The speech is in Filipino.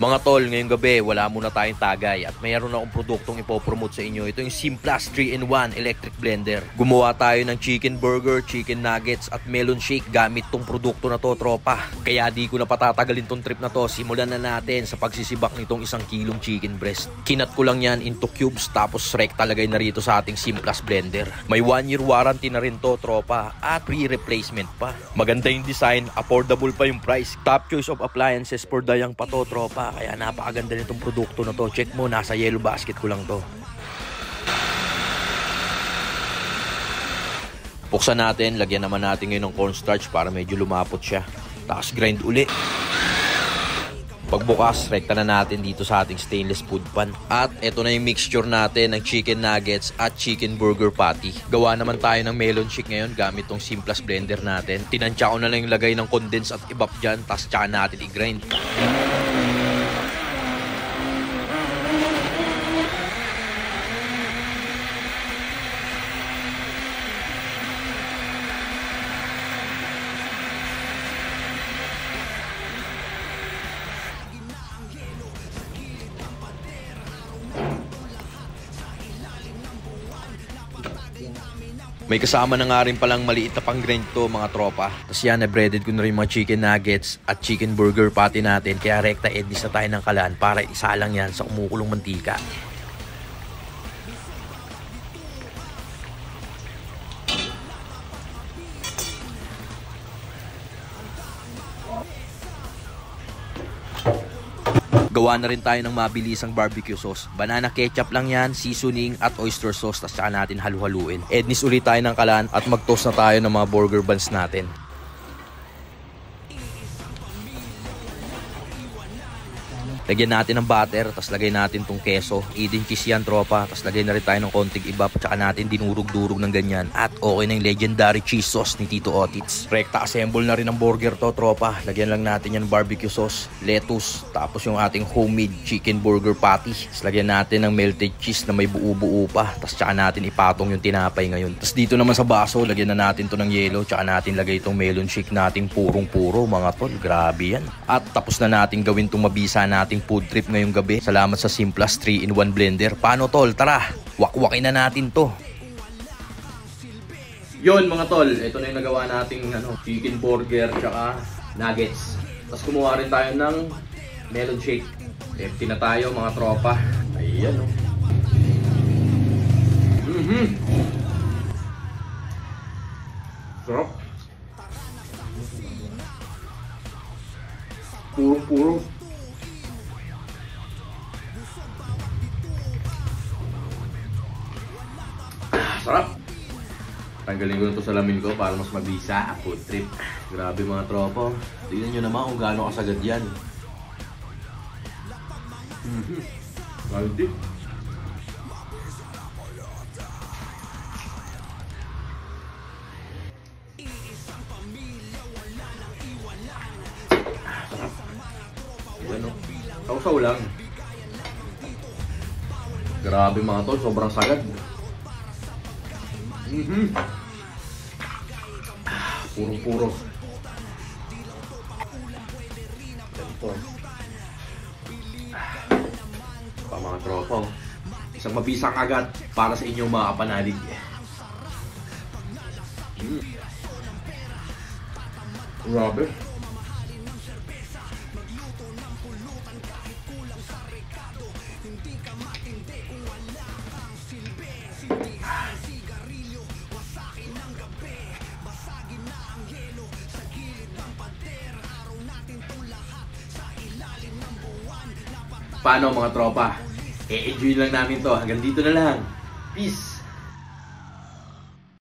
Mga tol, ngayong gabi, wala muna tayong tagay at mayroon akong produktong ipopromote sa inyo. Ito yung Simplas 3-in-1 Electric Blender. Gumawa tayo ng chicken burger, chicken nuggets at melon shake gamit tong produkto na to, tropa. Kaya di ko na patatagalin tong trip na to. Simulan na natin sa pagsisibak nitong 1 kilong chicken breast. Kinat ko lang yan into cubes tapos rekta lagay na rito sa ating Simplas Blender. May 1-year warranty na rin to, tropa, at free replacement pa. Maganda yung design, affordable pa yung price. Top choice of appliances for dayang pa to, tropa. Kaya napakaganda nitong produkto na to. Check mo, nasa yellow basket ko lang to. Buksan natin, lagyan naman natin ngayon ng cornstarch para medyo lumapot siya. Tapos grind uli. Pagbukas, rekta na natin dito sa ating stainless food pan. At ito na yung mixture natin ng chicken nuggets at chicken burger patty. Gawa naman tayo ng melon shake ngayon gamit tong Simplas blender natin. Tinansya ko na lang yung lagay ng condense at evap dyan. Tapos tsaka natin i-grind. May kasama na nga rin palang maliit na pang-grind to, mga tropa. Tapos yan, na-breaded ko na rin mga chicken nuggets at chicken burger patty natin. Kaya rekta edis na tayo ng kalan para isa lang yan sa kumukulong mantika. Gawa na rin tayo ng mabilisang barbecue sauce. Banana ketchup lang yan, seasoning at oyster sauce. Tapos saka natin halu-haluin. Ednis ulit tayo ng kalan at mag-toast na tayo ng mga burger buns natin. Lagyan natin ng butter, tapos lagay natin tong keso. Eden cheese yan, tropa. Tapos lagay na rin tayo ng konting evap. Tsaka natin dinurog-durog ng ganyan. At okay na yung legendary cheese sauce ni Tito Otits. Rekta assemble na rin ng burger to, tropa. Lagyan lang natin yan barbecue sauce, lettuce, tapos yung ating homemade chicken burger patty. Tapos lagyan natin ng melted cheese na may buo-buo pa. Tapos tsaka natin ipatong yung tinapay ngayon. Tapos dito naman sa baso, lagyan na natin to ng yelo. Tsaka natin lagay itong melon shake nating purong-puro, mga tol. Grabe yan. At tapos na natin gawin itong mabisa nating food trip ngayong gabi. Salamat sa Simplas 3-in-1 blender. Paano, tol? Tara, wakwakin na natin to. Yon, mga tol, ito na yung nagawa nating chicken burger tsaka nuggets. Tapos kumuha rin tayo ng melon shake. Empty na tayo, mga tropa. Ayan, oh. Sarap. Purong-puro. Sarap. Tanggalin ko na ito sa lamin ko para mas mabisa ang food trip. Grabe, mga tropo. Tignan nyo naman kung gaano kasagad yan. Quality. Sarap. Yan, o. Sausaw lang. Grabe, mga tol. Sobrang sagad. Puro-puro. Ganito. Mga tropa, isang mabisang agad para sa inyong mga kapanalig. Grabe. Paano, mga tropa? E-enjoy lang namin to. Hanggang dito na lang. Peace!